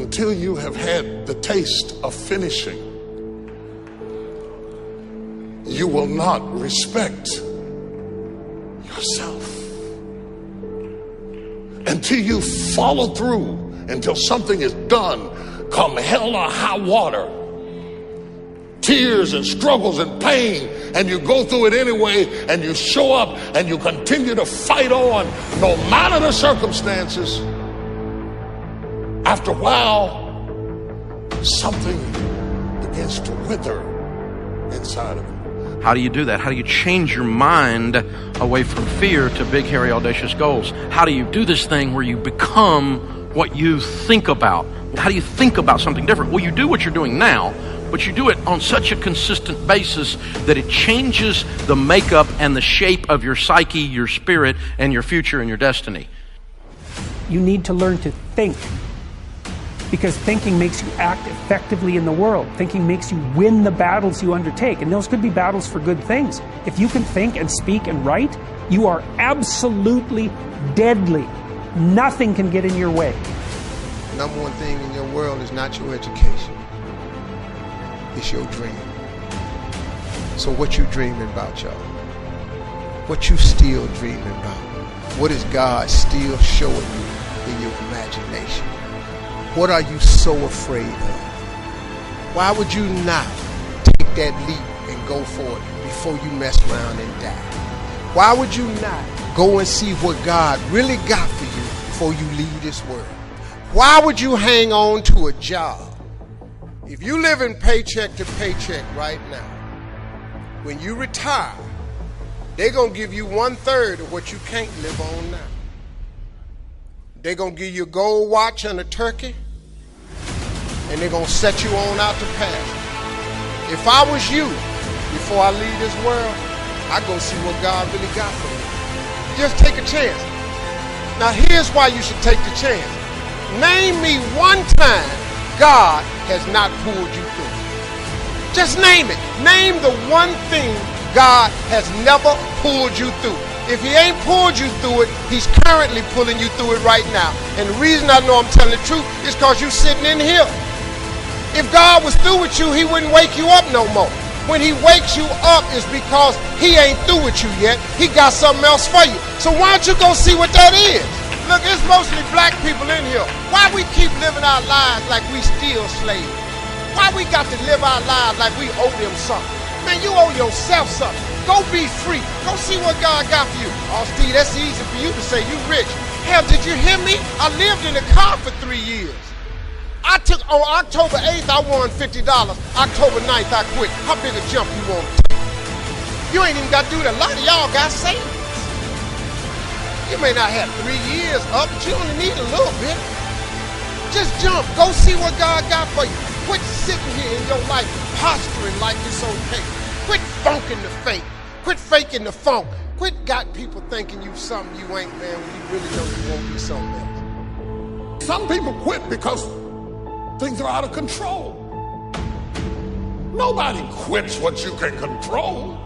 until you have had the taste of finishing, you will not respect yourself. Until you follow through, until something is done, come hell or high water, tears and struggles and pain, and you go through it anyway, and you show up and you continue to fight on no matter the circumstances. After a while, something begins to wither inside of you. How do you do that? How do you change your mind away from fear to big, hairy, audacious goals? How do you do this thing where you become what you think about? How do you think about something different? Well, you do what you're doing now, but you do it on such a consistent basis that it changes the makeup and the shape of your psyche, your spirit, and your future and your destiny. You need to learn to think, because thinking makes you act effectively in the world. Thinking makes you win the battles you undertake, and those could be battles for good things. If you can think and speak and write, you are absolutely deadly. Nothing can get in your way. Number one thing in your world is not your education. It's your dream. So what you dreaming about, y'all? What you still dreaming about? What is God still showing you in your imagination? What are you so afraid of? Why would you not take that leap and go for it before you mess around and die? Why would you not go and see what God really got for you before you leave this world? Why would you hang on to a job? If you live in paycheck to paycheck right now, when you retire, they're going to give you 1/3 of what you can't live on now. They're going to give you a gold watch and a turkey, and they're going to set you on out to pasture. If I was you, before I leave this world, I'd go see what God really got for me. Just take a chance. Now here's why you should take the chance. Name me one time God has not pulled you through. Just name it. Name the one thing God has never pulled you through. If he ain't pulled you through it, he's currently pulling you through it right now. And the reason I know I'm telling the truth is because you're sitting in here. If God was through with you, he wouldn't wake you up no more. When he wakes you up is because he ain't through with you yet. He got something else for you. So why don't you go see what that is? Look, it's mostly black people in here. Why we keep living our lives like we still slaves? Why we got to live our lives like we owe them something? Man, you owe yourself something. Go be free. Go see what God got for you. Oh, Steve, that's easy for you to say. You rich. Hell, did you hear me? I lived in a car for 3 years. I took, on October 8th, I won $50. October 9th, I quit. How big a jump you want to take? You ain't even got to do that. A lot of y'all got savings. You may not have 3 years up, but you only need a little bit. Just jump. Go see what God got for you. Quit sitting here in your life posturing like it's okay. Quit funking the fake. Quit faking the funk. Quit got people thinking you something you ain't, man, when you really know you won't be something else. Some people quit because things are out of control. Nobody quits what you can control.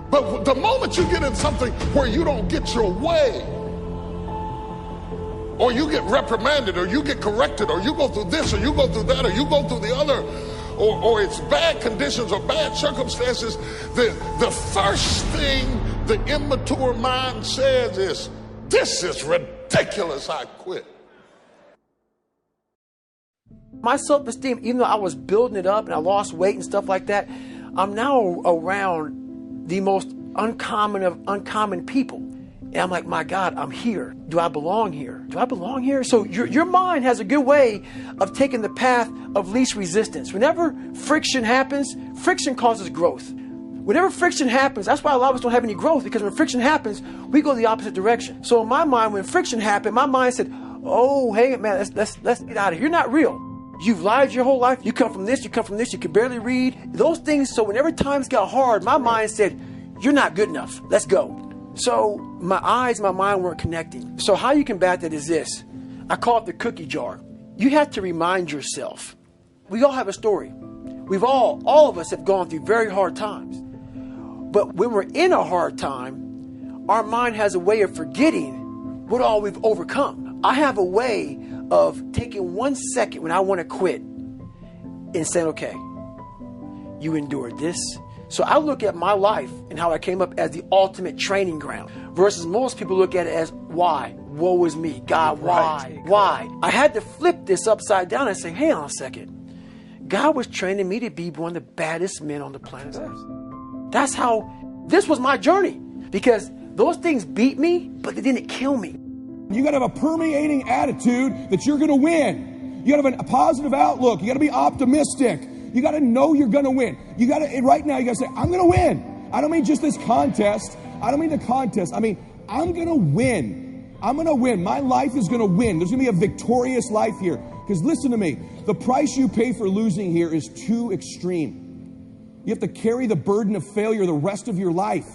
But the moment you get in something where you don't get your way, or you get reprimanded, or you get corrected, or you go through this, or you go through that, or you go through the other, or it's bad conditions or bad circumstances, the first thing the immature mind says is, this is ridiculous, I quit. My self-esteem, even though I was building it up and I lost weight and stuff like that, I'm now around the most uncommon of uncommon people. And I'm like, my God, I'm here. Do I belong here? Do I belong here? So your mind has a good way of taking the path of least resistance. Whenever friction happens, friction causes growth. Whenever friction happens, that's why a lot of us don't have any growth, because when friction happens, we go the opposite direction. So in my mind, when friction happened, my mind said, oh, hey, man, let's get out of here. You're not real. You've lied your whole life. You come from this, you come from this, you can barely read. Those things, so whenever times got hard, my mind said, you're not good enough. Let's go. So my eyes, my mind weren't connecting. So how you combat that is this. I call it the cookie jar. You have to remind yourself. We all have a story. All of us have gone through very hard times. But when we're in a hard time, our mind has a way of forgetting what all we've overcome. I have a way of taking 1 second when I want to quit and saying, okay, you endured this. So I look at my life and how I came up as the ultimate training ground versus most people look at it as why? Woe is me. God, why? Why? I had to flip this upside down and say, hang on a second. God was training me to be one of the baddest men on the planet Earth. That's how, this was my journey. Because those things beat me, but they didn't kill me. You got to have a permeating attitude that you're going to win. You got to have a positive outlook. You got to be optimistic. You got to know you're going to win. You got to, right now, you got to say, I'm going to win. I don't mean just this contest. I don't mean the contest. I mean, I'm going to win. I'm going to win. My life is going to win. There's going to be a victorious life here. Because listen to me, the price you pay for losing here is too extreme. You have to carry the burden of failure the rest of your life.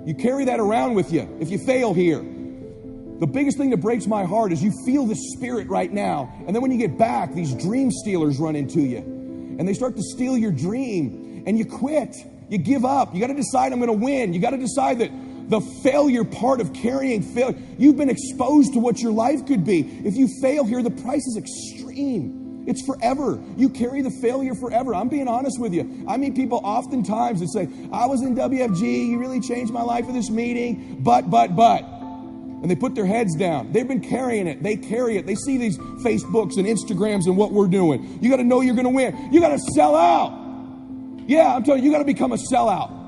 You carry that around with you if you fail here. The biggest thing that breaks my heart is you feel the spirit right now. And then when you get back, these dream stealers run into you. And they start to steal your dream. And you quit. You give up. You got to decide I'm going to win. You got to decide that the failure part of carrying failure, you've been exposed to what your life could be. If you fail here, the price is extreme. It's forever. You carry the failure forever. I'm being honest with you. I meet people oftentimes that say, I was in WFG, you really changed my life with this meeting, but. And they put their heads down. They've been carrying it. They carry it. They see these Facebooks and Instagrams and what we're doing. You got to know you're going to win. You got to sell out. Yeah, I'm telling you, you got to become a sellout.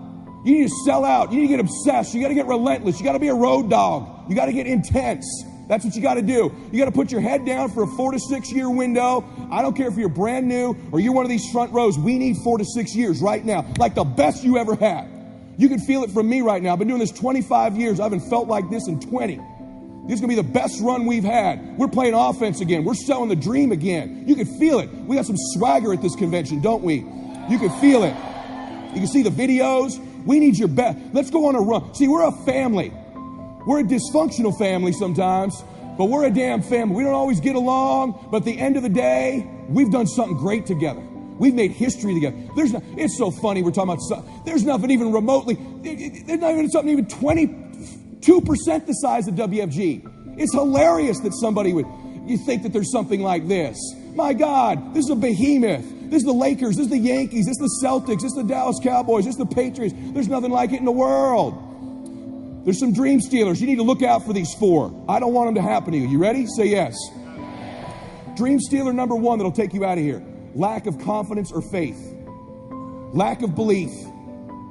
You need to sell out. You need to get obsessed. You got to get relentless. You got to be a road dog. You got to get intense. That's what you got to do. You got to put your head down for a 4 to 6 year window. I don't care if you're brand new or you're one of these front rows. We need 4 to 6 years right now, like the best you ever had. You can feel it from me right now. I've been doing this 25 years. I haven't felt like this in 20. This is going to be the best run we've had. We're playing offense again. We're selling the dream again. You can feel it. We got some swagger at this convention, don't we? You can feel it. You can see the videos. We need your best. Let's go on a run. See, we're a family. We're a dysfunctional family sometimes, but we're a damn family. We don't always get along, but at the end of the day, we've done something great together. We've made history together. It's so funny we're talking about, there's nothing even remotely, there's not even something even 22% the size of WFG. It's hilarious that somebody you think that there's something like this. My God, this is a behemoth. This is the Lakers, this is the Yankees, this is the Celtics, this is the Dallas Cowboys, this is the Patriots. There's nothing like it in the world. There's some dream stealers. You need to look out for these 4. I don't want them to happen to you. You ready? Say yes. Dream stealer number 1 that'll take you out of here. Lack of confidence or faith. Lack of belief.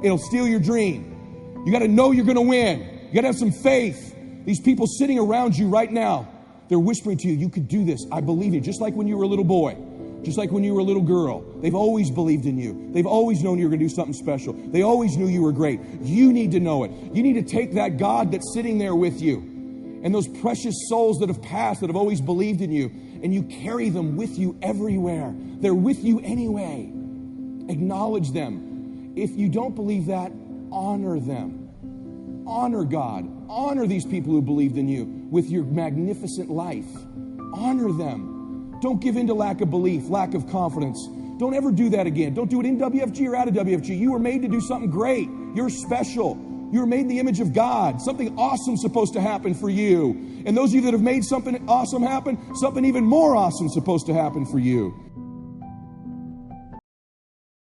It'll steal your dream. You got to know you're going to win. You got to have some faith. These people sitting around you right now, they're whispering to you, you could do this. I believe you. Just like when you were a little boy. Just like when you were a little girl. They've always believed in you. They've always known you were going to do something special. They always knew you were great. You need to know it. You need to take that God that's sitting there with you and those precious souls that have passed, that have always believed in you, and you carry them with you everywhere. They're with you anyway. Acknowledge them. If you don't believe that, honor them. Honor God. Honor these people who believed in you with your magnificent life. Honor them. Don't give in to lack of belief, lack of confidence. Don't ever do that again. Don't do it in WFG or out of WFG. You were made to do something great. You're special. You were made in the image of God. Something awesome supposed to happen for you. And those of you that have made something awesome happen, something even more awesome supposed to happen for you.